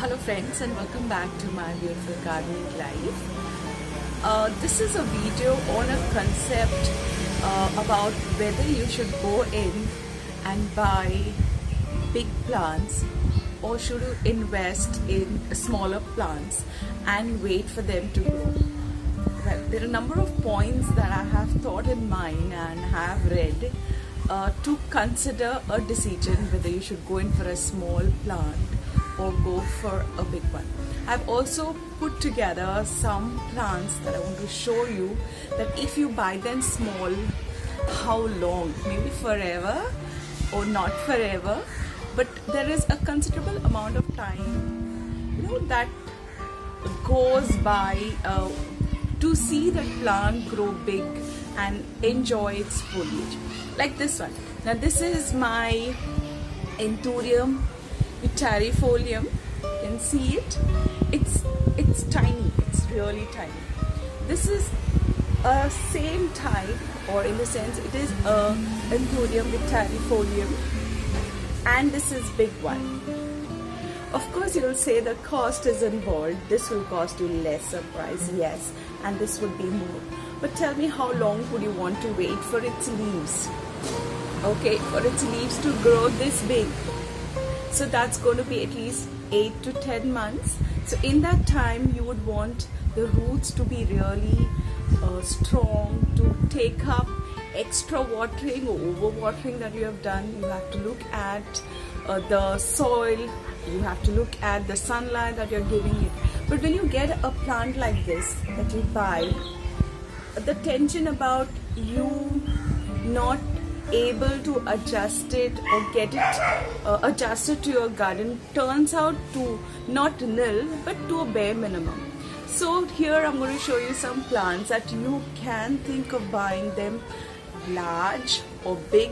Hello friends, and welcome back to my beautiful gardening life. This is a video on a concept about whether you should go in and buy big plants or should you invest in smaller plants and wait for them to grow. Well, there are a number of points that I have thought in mind and have read to consider a decision whether you should go in for a small plant or go for a big one. I've also put together some plants that I want to show you that if you buy them small, how long, maybe forever or not forever, but there is a considerable amount of time that goes by to see that plant grow big and enjoy its foliage. Like this one. Now this is my Anthurium Vittarifolium. You can see it. It's tiny. It's really tiny. This is a same type, or in the sense it is a Anthurium Vittarifolium, and this is big one. Of course, you'll say the cost is involved. This will cost you lesser price, yes, and this would be more. But tell me, how long would you want to wait for its leaves? Okay, for its leaves to grow this big. So that's going to be at least 8 to 10 months. So in that time, you would want the roots to be really strong, to take up extra watering or over watering that you have done. You have to look at the soil, you have to look at the sunlight that you're giving it. But when you get a plant like this that you buy, the tension about you not able to adjust it or get it adjusted to your garden turns out to not nil but to a bare minimum. So here I'm going to show you some plants that you can think of buying them large or big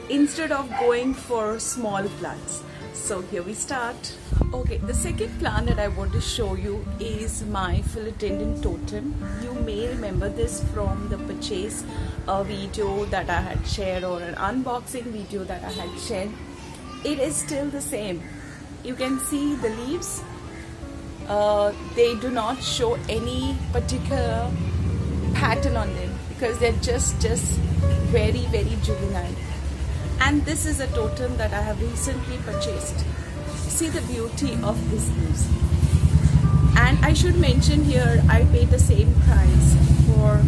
instead of going for small plants. So here we start. Okay, the second plant that I want to show you is my Philodrendron Tortum. You may remember this from the purchase video that I had shared, or an unboxing video that I had shared. It is still the same. You can see the leaves. They do not show any particular pattern on them because they're just very, very juvenile. And this is a totem that I have recently purchased. See the beauty of these leaves. And I should mention here, I paid the same price for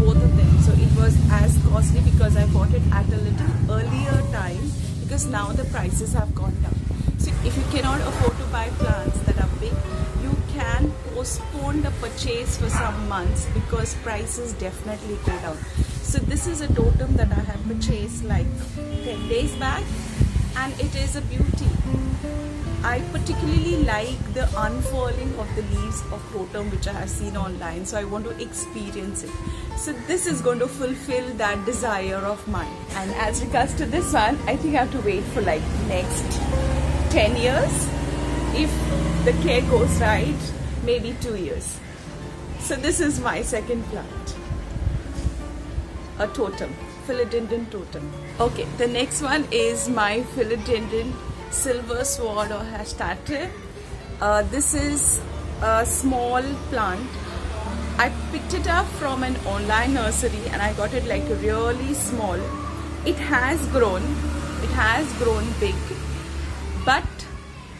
both of them. So it was as costly because I bought it at a little earlier time, because now the prices have gone down. So if you cannot afford to buy plants that are big, you can postpone the purchase for some months because prices definitely go down. So this is a totem that I have purchased like 10 days back, and it is a beauty. I particularly like the unfurling of the leaves of totem which I have seen online, so I want to experience it. So this is going to fulfill that desire of mine. And as regards to this one, I think I have to wait for like next 10 years. If the care goes right, maybe 2 years. So this is my second plant, a totem, Philodrendron Tortum. Okay, the next one is my Philodrendron Silver Sword or Hastatum. This is a small plant. I picked it up from an online nursery and I got it like really small. It has grown big, but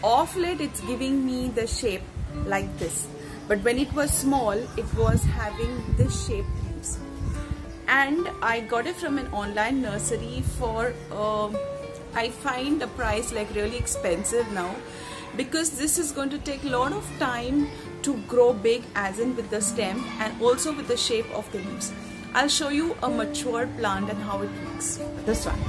of late it's giving me the shape like this. But when it was small, it was having this shape leaves. And I got it from an online nursery for I find the price like really expensive now, because this is going to take a lot of time to grow big, as in with the stem and also with the shape of the leaves. I'll show you a mature plant and how it looks. This one.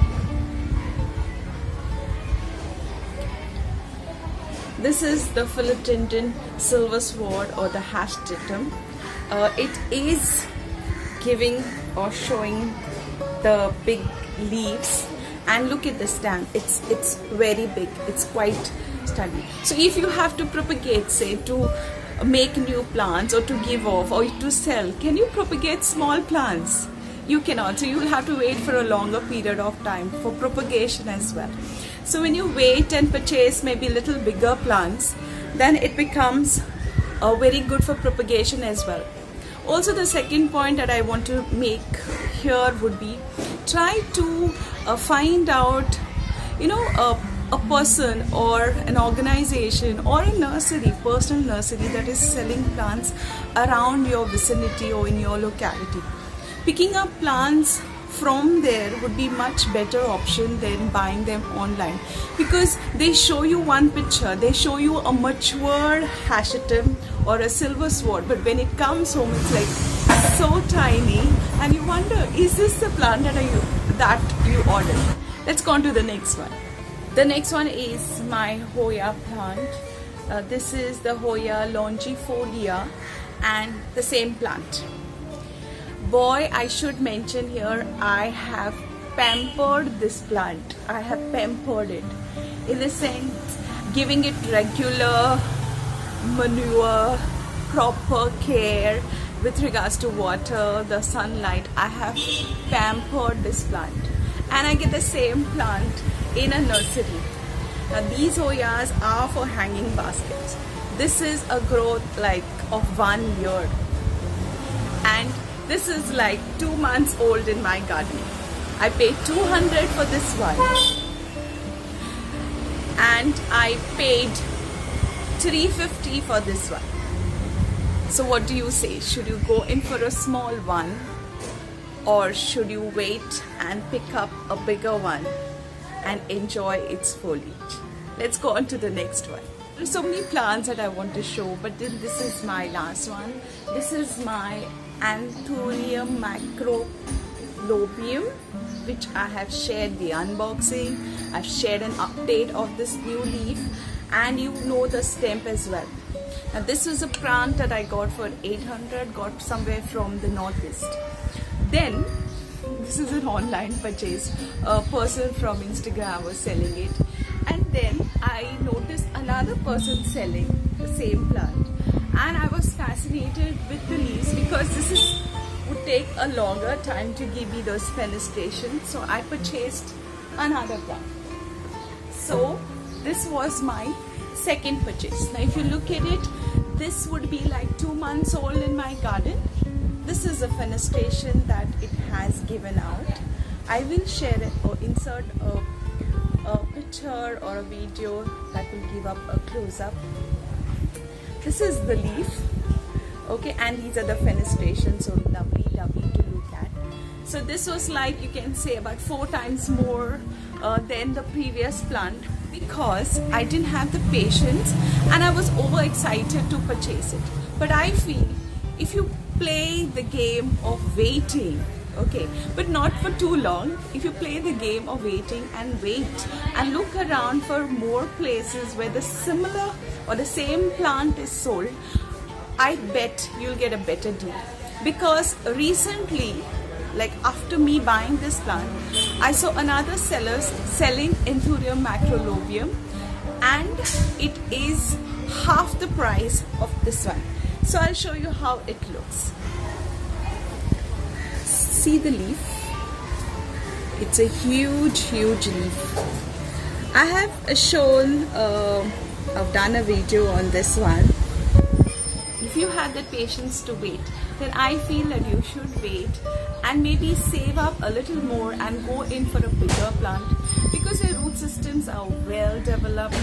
This is the Philodrendron Silver Sword or the Hastatum. It is giving or showing the big leaves, and look at the stem. It's very big. It's quite sturdy. So if you have to propagate, say to make new plants or to give off or to sell, can you propagate small plants? You cannot. So you will have to wait for a longer period of time for propagation as well. So when you wait and purchase maybe little bigger plants, then it becomes very good for propagation as well. Also, the second point that I want to make here would be, try to find out, a person or an organization or a nursery, personal nursery that is selling plants around your vicinity or in your locality. Picking up plants from there would be much better option than buying them online, because they show you one picture, they show you a matured Hastatum or a silver sword, but when it comes home it's like so tiny and you wonder, is this the plant that you ordered? Let's go on to the next one. The next one is my Hoya plant. This is the Hoya longifolia and the same plant. Boy, I should mention here, I have pampered this plant. I have pampered it in the sense, giving it regular manure, proper care with regards to water, the sunlight. I have pampered this plant, and I get the same plant in a nursery. Now these Hoyas are for hanging baskets. This is a growth like of 1 year, and this is like 2 months old in my garden. I paid 200 for this one, and I paid 350 for this one. So what do you say? Should you go in for a small one, or should you wait and pick up a bigger one and enjoy its foliage? Let's go on to the next one. There's so many plants that I want to show, but then this is my last one. This is my Anthurium Macrolobium, which I have shared the unboxing. I've shared an update of this new leaf, and you know the stem as well. Now this is a plant that I got for 800, got somewhere from the northeast. Then this is an online purchase. A person from Instagram was selling it, and then I noticed another person selling the same plant, and I was fascinated with the leaves because this would take a longer time to give me those fenestration. So I purchased another plant. So this was my second purchase. Now if you look at it, this would be like 2 months old in my garden. This is a fenestration that it has given out. I will share it or insert a picture or a video that will give up a close-up. This is the leaf, okay, and these are the fenestrations, so lovely to look at. So this was like, you can say, about 4 times more than the previous plant, because I didn't have the patience and I was overexcited to purchase it. But I feel if you play the game of waiting, okay, but not for too long, if you play the game of waiting and wait and look around for more places where the similar or the same plant is sold, I bet you'll get a better deal. Because recently, like after me buying this plant, I saw another seller selling Anthurium Macrolobium, and it is half the price of this one. So I'll show you how it looks. See the leaf? It's a huge leaf. I have shown, I've done a video on this one. If you have the patience to wait, then I feel that you should wait and maybe save up a little more and go in for a bigger plant, because their root systems are well developed,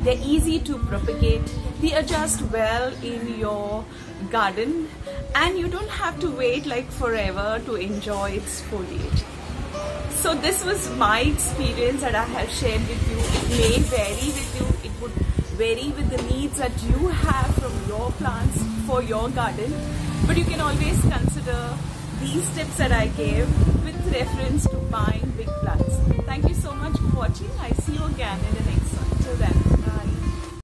they're easy to propagate, they adjust well in your garden, and you don't have to wait like forever to enjoy its foliage. So this was my experience that I have shared with you. It may vary with you, it would vary with the needs that you have from your plants for your garden, but you can always consider these tips that I gave with reference to buying big plants. Thank you so much for watching. I see you again in the next one. Till then.